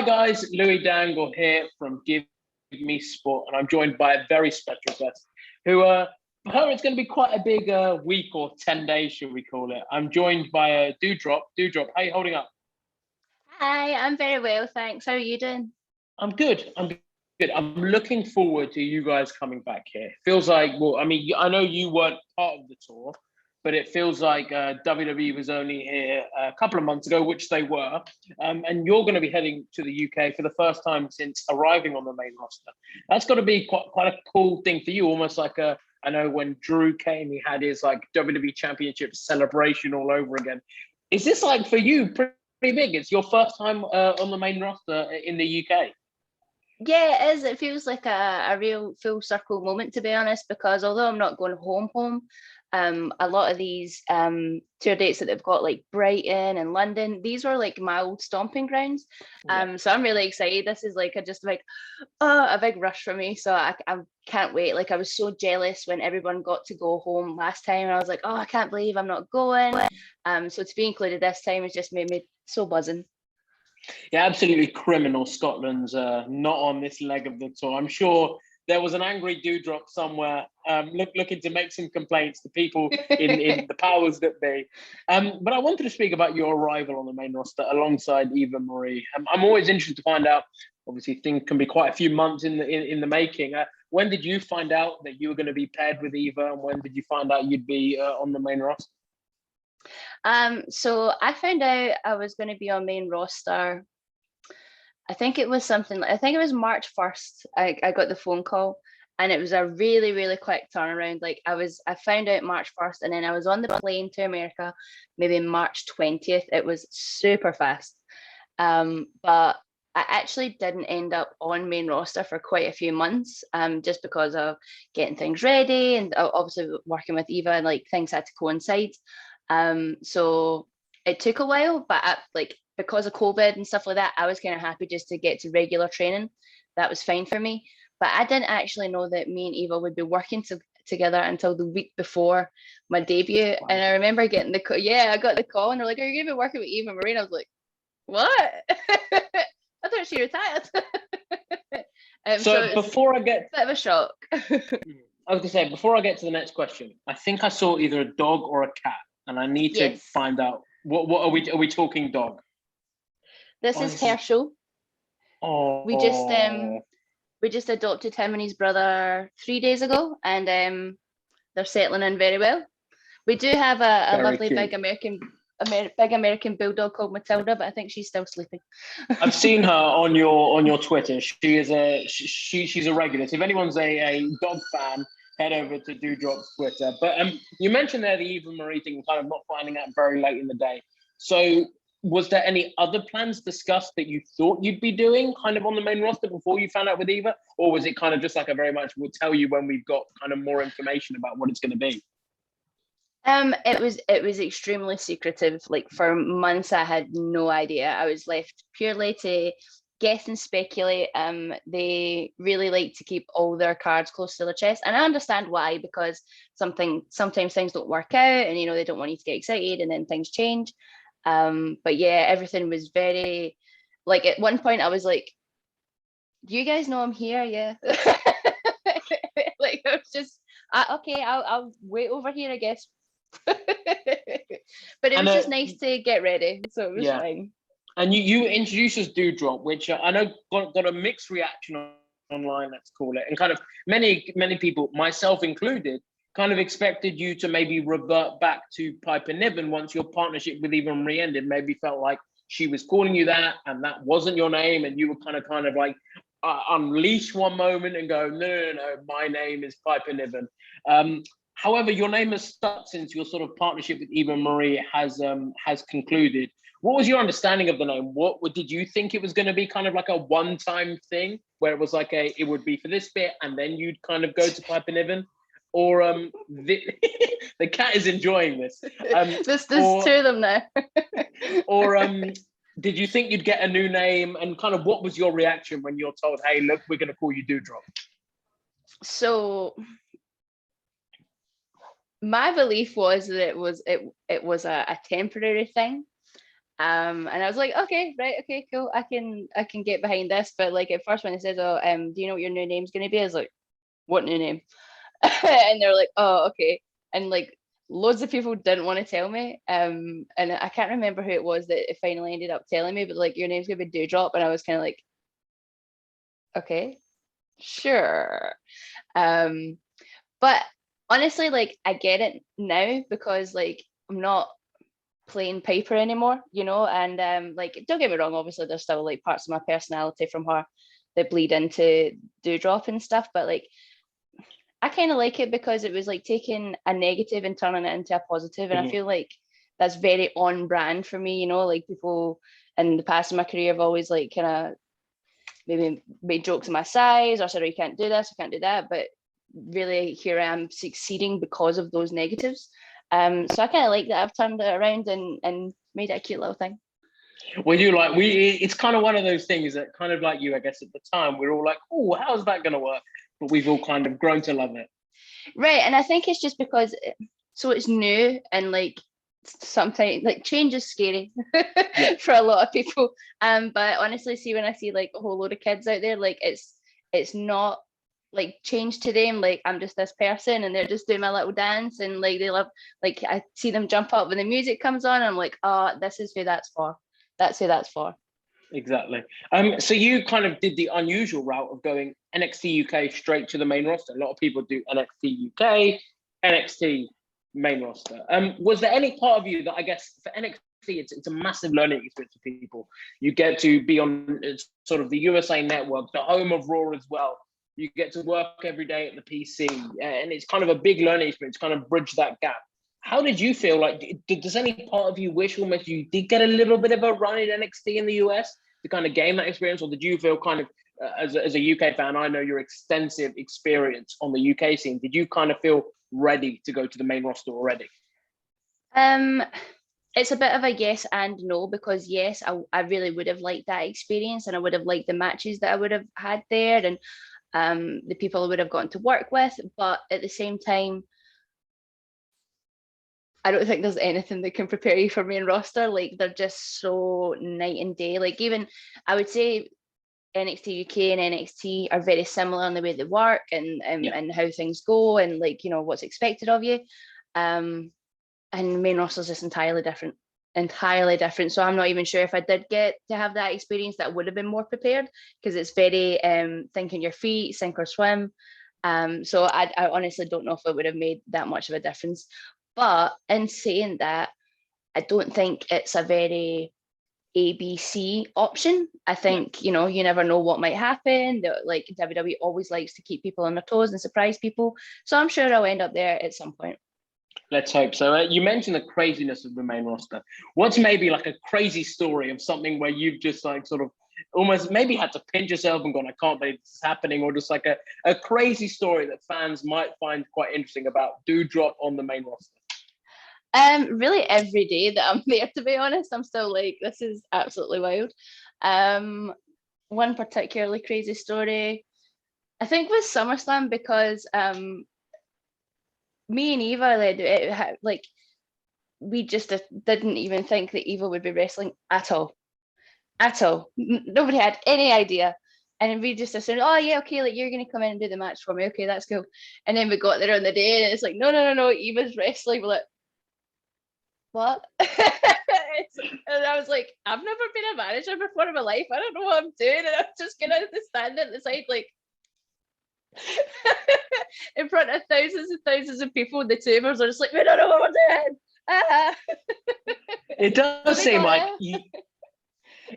guys, Louis Dangoor here from GiveMeSport, and I'm joined by a very special guest who, for her, it's going to be quite a big week or 10 days, should we call it. I'm joined by Doudrop. Doudrop, how are you holding up? Hi, I'm very well, thanks. How are you doing? I'm good. I'm good. I'm looking forward to you guys coming back here. Feels like, well, I mean, I know you weren't part of the tour, but it feels like WWE was only here a couple of months ago, which they were. And you're going to be heading to the UK for the first time since arriving on the main roster. That's got to be quite a cool thing for you, almost like I know when Drew came, he had his like WWE Championship celebration all over again. Is this like for you pretty big? It's your first time on the main roster in the UK. Yeah, it is. It feels like a real full circle moment, to be honest, because although I'm not going home, a lot of these tour dates that they've got, like Brighton and London, these were like my old stomping grounds. Yeah. So I'm really excited. This is like a big rush for me. So I can't wait. Like I was so jealous when everyone got to go home last time, and I was like, oh, I can't believe I'm not going. So to be included this time has just made me so buzzing. Yeah, absolutely criminal. Scotland's not on this leg of the tour. I'm sure there was an angry Doudrop somewhere looking to make some complaints to people in the powers that be. But I wanted to speak about your arrival on the main roster alongside Eva Marie. I'm always interested to find out, obviously things can be quite a few months in the making. When did you find out that you were going to be paired with Eva, and when did you find out you'd be on the main roster? So I found out I was going to be on main roster. I think it was March 1st. I got the phone call, and it was a really, really quick turnaround. Like I found out March 1st, and then I was on the plane to America, maybe March 20th. It was super fast. But I actually didn't end up on main roster for quite a few months, just because of getting things ready and obviously working with Eva, and like things had to coincide. So it took a while, but because of COVID and stuff like that, I was kind of happy just to get to regular training. That was fine for me. But I didn't actually know that me and Eva would be working together until the week before my debut. Wow. And I remember getting the call. Yeah, I got the call, and they're like, "Are you going to be working with Eva Marie?" And I was like, "What?" I thought she retired. So before I get a bit of a shock. I was gonna say, before I get to the next question, I think I saw either a dog or a cat, and I need to find out what are we talking dog? This is Herschel. Oh, we just adopted him and his brother 3 days ago, and they're settling in very well. We do have a lovely cute. big American bulldog called Matilda, but I think she's still sleeping. I've seen her on your Twitter. She's a regular. So if anyone's a dog fan, head over to Doudrop's Twitter. But you mentioned there the Eva Marie thing, kind of not finding out very late in the day. So was there any other plans discussed that you thought you'd be doing kind of on the main roster before you found out with Eva? Or was it kind of just like a very much, we'll tell you when we've got kind of more information about what it's going to be? It was extremely secretive. Like for months, I had no idea. I was left purely to guess and speculate. They really like to keep all their cards close to their chest, and I understand why, because sometimes things don't work out, and they don't want you to get excited, and then things change. But yeah, everything was very, like, at one point I was like, "Do you guys know I'm here?" Yeah. Like I was just okay. I'll wait over here, I guess. But it was just nice to get ready, so it was fine. And you introduced us Doudrop, which I know got a mixed reaction online, let's call it, and kind of many people, myself included, kind of expected you to maybe revert back to Piper Niven once your partnership with Eva Marie ended. Maybe felt like she was calling you that, and that wasn't your name, and you were kind of like unleash one moment and go, no, my name is Piper Niven. However, your name has stuck since your sort of partnership with Eva Marie has concluded. What was your understanding of the name? What did you think it was going to be, kind of like a one-time thing where it was like it would be for this bit and then you'd kind of go to Piper Niven? Or the cat is enjoying this. There's two of them now. Or did you think you'd get a new name, and kind of what was your reaction when you're told, "Hey, look, we're going to call you Doudrop"? So my belief was that it was a temporary thing. And I was like, okay, right, okay, cool. I can get behind this. But like at first when they said, oh, do you know what your new name's gonna be? I was like, what new name? And they're like, oh, okay. And like loads of people didn't want to tell me. And I can't remember who it was that it finally ended up telling me, but like your name's gonna be Doudrop. And I was kind of like, okay, sure. But honestly, like I get it now because like I'm not playing Piper anymore, and like don't get me wrong, obviously there's still like parts of my personality from her that bleed into Doudrop and stuff, but like I kind of like it because it was like taking a negative and turning it into a positive, and I feel like that's very on brand for me, like people in the past of my career have always like kind of maybe made jokes of my size or said, oh, you can't do this, you can't do that, but really here I am succeeding because of those negatives. So I kind of like that I've turned it around and made it a cute little thing. It's kind of one of those things that kind of like you, I guess at the time, we're all like, oh, how's that going to work? But we've all kind of grown to love it. Right. And I think it's just because, so it's new and like sometimes like change is scary for a lot of people. But honestly, see, when I see like a whole load of kids out there, like it's not like change to them, like I'm just this person and they're just doing my little dance and like they love, like I see them jump up when the music comes on and I'm like, oh, this is who that's for. That's who that's for. Exactly. So you kind of did the unusual route of going NXT UK straight to the main roster. A lot of people do NXT UK, NXT main roster. Was there any part of you that, I guess for NXT, it's a massive learning experience for people. You get to be on sort of the USA Network, the home of Raw as well. You get to work every day at the PC, and it's kind of a big learning experience, kind of bridge that gap. How did you feel? Like, does any part of you wish almost you did get a little bit of a run in NXT in the US to kind of gain that experience? Or did you feel kind of, as a UK fan, I know your extensive experience on the UK scene, did you kind of feel ready to go to the main roster already? It's a bit of a yes and no, because yes, I really would have liked that experience and I would have liked the matches that I would have had there and the people I would have gotten to work with. But at the same time, I don't think there's anything that can prepare you for main roster. Like they're just so night and day. Like even I would say NXT UK and NXT are very similar in the way they work and how things go and like, what's expected of you. And main roster is just entirely different. So I'm not even sure if I did get to have that experience that I would have been more prepared, because it's very think on your feet, sink or swim. So I honestly don't know if it would have made that much of a difference. But in saying that, I don't think it's a very ABC option. I think, you never know what might happen. Like WWE always likes to keep people on their toes and surprise people. So I'm sure I'll end up there at some point. Let's hope so. You mentioned the craziness of the main roster. What's maybe like a crazy story of something where you've just like sort of almost maybe had to pinch yourself and gone, I can't believe this is happening, or just like a crazy story that fans might find quite interesting about Doudrop on the main roster? Really every day that I'm there, to be honest, I'm still like, this is absolutely wild. One particularly crazy story, I think, was SummerSlam, because me and Eva, like we just didn't even think that Eva would be wrestling at all. Nobody had any idea. And we just assumed, oh yeah, okay, like you're gonna come in and do the match for me. Okay, that's cool. And then we got there on the day and it's like, no, Eva's wrestling. We're like, what? And I was like, I've never been a manager before in my life. I don't know what I'm doing. And I'm just gonna stand at the side like in front of thousands and thousands of people. The two of us are just like, we don't know what we're doing. It does seem like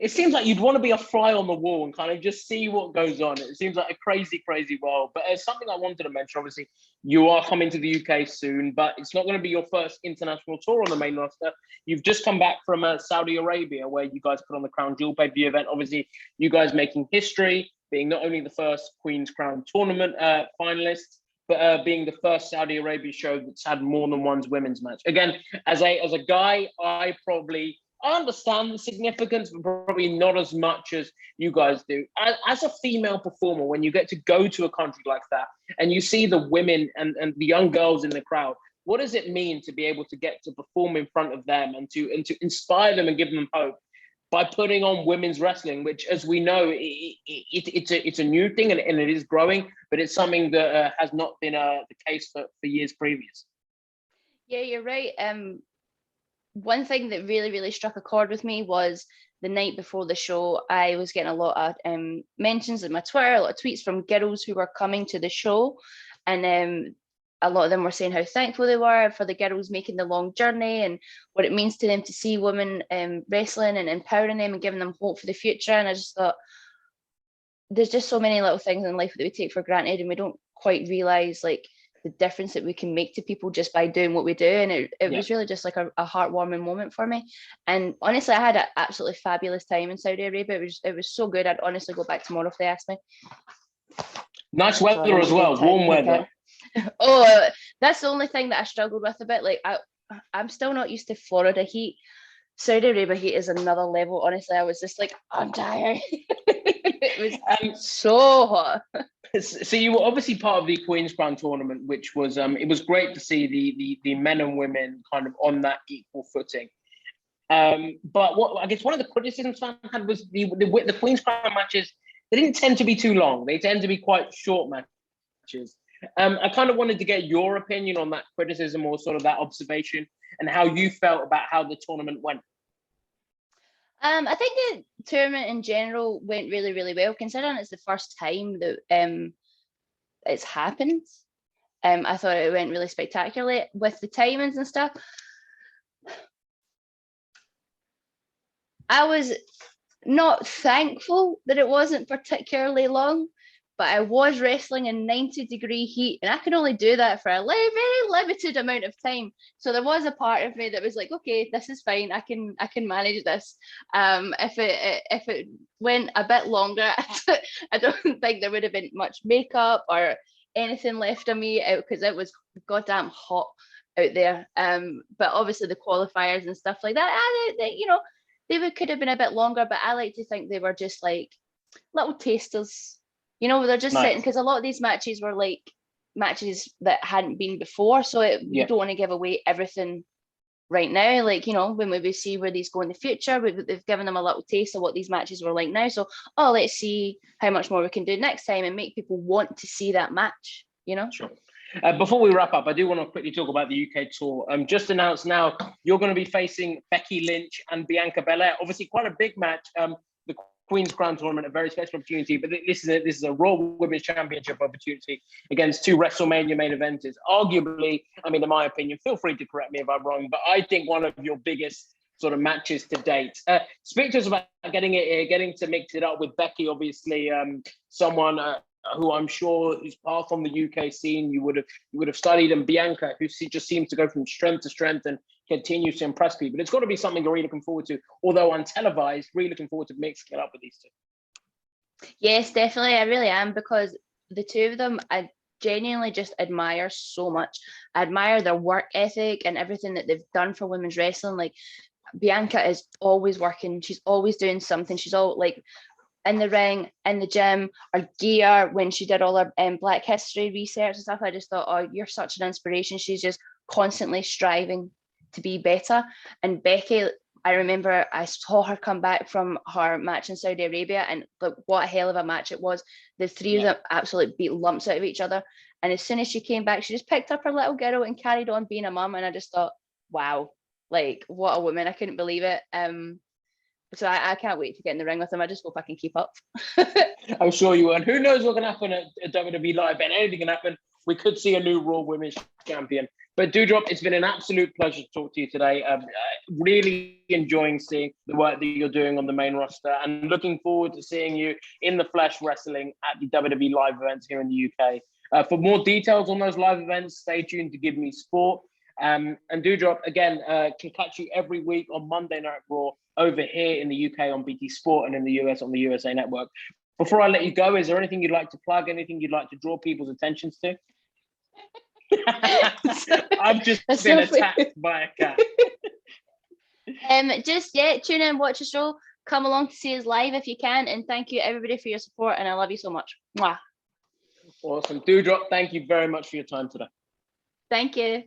it seems like you'd want to be a fly on the wall and kind of just see what goes on. It seems like a crazy, crazy world. But it's something I wanted to mention. Obviously, you are coming to the UK soon, but it's not going to be your first international tour on the main roster. You've just come back from Saudi Arabia, where you guys put on the Crown Jewel pay-per-view event. Obviously, you guys making history, being not only the first Queen's Crown tournament finalists, but being the first Saudi Arabia show that's had more than one women's match. Again, as a guy, I understand the significance, but probably not as much as you guys do. As a female performer, when you get to go to a country like that and you see the women and the young girls in the crowd what does it mean to be able to get to perform in front of them and to inspire them and give them hope by putting on women's wrestling, which, as we know, it's a new thing and it is growing, but it's something that has not been the case for years previous. Yeah, you're right. One thing that really, really struck a chord with me was the night before the show, I was getting a lot of mentions in my Twitter, a lot of tweets from girls who were coming to the show, and a lot of them were saying how thankful they were for the girls making the long journey and what it means to them to see women wrestling and empowering them and giving them hope for the future. And I just thought, there's just so many little things in life that we take for granted and we don't quite realize like the difference that we can make to people just by doing what we do. And it was really just like a heartwarming moment for me. And honestly, I had an absolutely fabulous time in Saudi Arabia. It was so good. I'd honestly go back tomorrow if they asked me. Nice weather as well, warm weather. Oh, that's the only thing that I struggled with a bit. Like I'm still not used to Florida heat. Saudi Arabia heat is another level. Honestly, I was just like, I'm tired. It was so hot. So you were obviously part of the Queen's Crown tournament, which was it was great to see the men and women kind of on that equal footing. But what I guess one of the criticisms I had was the Queen's Crown matches. They didn't tend to be too long. They tend to be quite short matches. I kind of wanted to get your opinion on that criticism or sort of that observation and how you felt about how the tournament went. I think the tournament in general went really, really well, considering it's the first time that it's happened. I thought it went really spectacularly with the timings and stuff. I was not thankful that it wasn't particularly long, but I was wrestling in 90-degree heat and I can only do that for a very limited amount of time. So there was a part of me that was like, okay, this is fine. I can manage this. If it went a bit longer, I don't think there would have been much makeup or anything left of me because it was goddamn hot out there. But obviously the qualifiers and stuff like that, they could have been a bit longer, but I like to think they were just like little tasters. They're just sitting, because a lot of these matches were like matches that hadn't been before. So we don't want to give away everything right now. Like, when we see where these go in the future, they've given them a little taste of what these matches were like now. So, let's see how much more we can do next time and make people want to see that match, Sure. Before we wrap up, I do want to quickly talk about the UK tour. Just announced now, you're going to be facing Becky Lynch and Bianca Belair. Obviously, quite a big match. The Queen's Crown tournament, a very special opportunity, but this is a Raw Women's Championship opportunity against two WrestleMania main eventers. Arguably, in my opinion, feel free to correct me if I'm wrong, but I think one of your biggest sort of matches to date. Speak to us about getting to mix it up with Becky, obviously, someone who I'm sure is part from the UK scene you would have studied, and Bianca, who just seems to go from strength to strength and continues to impress people. It's got to be something you're really looking forward to, although untelevised, really looking forward to mixing it up with these two. Yes, definitely. I really am, because the two of them, I genuinely just admire so much. I admire their work ethic and everything that they've done for women's wrestling. Like, Bianca is always working. She's always doing something. She's all like in the ring, in the gym, or gear. When she did all her Black History research and stuff, I just thought, oh, you're such an inspiration. She's just constantly striving to be better. And Becky, I remember I saw her come back from her match in Saudi Arabia, and like, what a hell of a match it was. The three of them absolutely beat lumps out of each other. And as soon as she came back, she just picked up her little girl and carried on being a mum. And I just thought, wow, like, what a woman. I couldn't believe it. So I can't wait to get in the ring with them. I just hope I can keep up. I'm sure you will. And who knows what can happen at WWE Live, and anything can happen. We could see a new Raw Women's Champion. But Doudrop, it's been an absolute pleasure to talk to you today. Really enjoying seeing the work that you're doing on the main roster, and looking forward to seeing you in the flesh wrestling at the WWE Live events here in the UK. For more details on those live events, stay tuned to GiveMeSport. And Doudrop, again, can catch you every week on Monday Night Raw over here in the UK on BT Sport, and in the US on the USA Network. Before I let you go, is there anything you'd like to plug, anything you'd like to draw people's attentions to? I've just been attacked by a cat. Tune in, watch the show, come along to see us live if you can, and thank you everybody for your support, and I love you so much. Mwah. Awesome. Doudrop, thank you very much for your time today. Thank you.